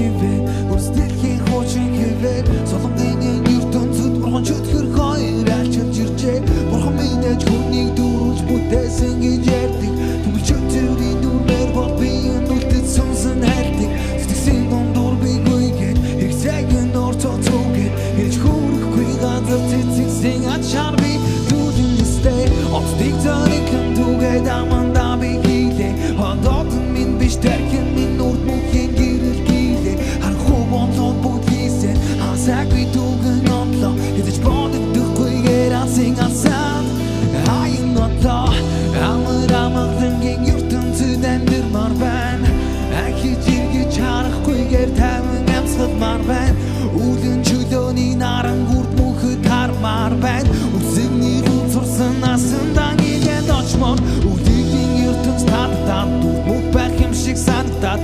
хивээ үрсдэлхийн хуучин хивээ солонгын ертөнцид бурхан чөтгөр хоёр альчилж иржээ бурхан минь аж хүнийг дүүрүүлж бүтээсэн гэж ярьдаг түгэл чөтгөрийн дүрмээр бол би нүлтэд сонсон хайрдаг сэтгэсэн дундуур би гүйгээд хэрэгцээг нь орцооцоогээд ирж хүрэхгүй газар цэцэгсэн ачаар би дүүжин нэстэй оцдыг царик юм түгээд аманда би хийлээ хадаад минь биш тэрхэн минь урд мөхийн гэрэл гилээ харахгүй болоод бүдгийсэн хасаагүй түгэн онлоо хэдэж бодогдохгүйгээр алсын алсаад хаян нотоо амарамагдангийн ертөнцид амьдрмаар байна ахиж иргэж харахгүйгээр тайван амьсгалмаар байна үлэн чөлөөний наран гүрд мөнхөд хармаар байна үсэгний рүү зурсан насандаа гигээд очмоор үлдийн ертөнц татаад дүр мөх байх юм шиг санагдаад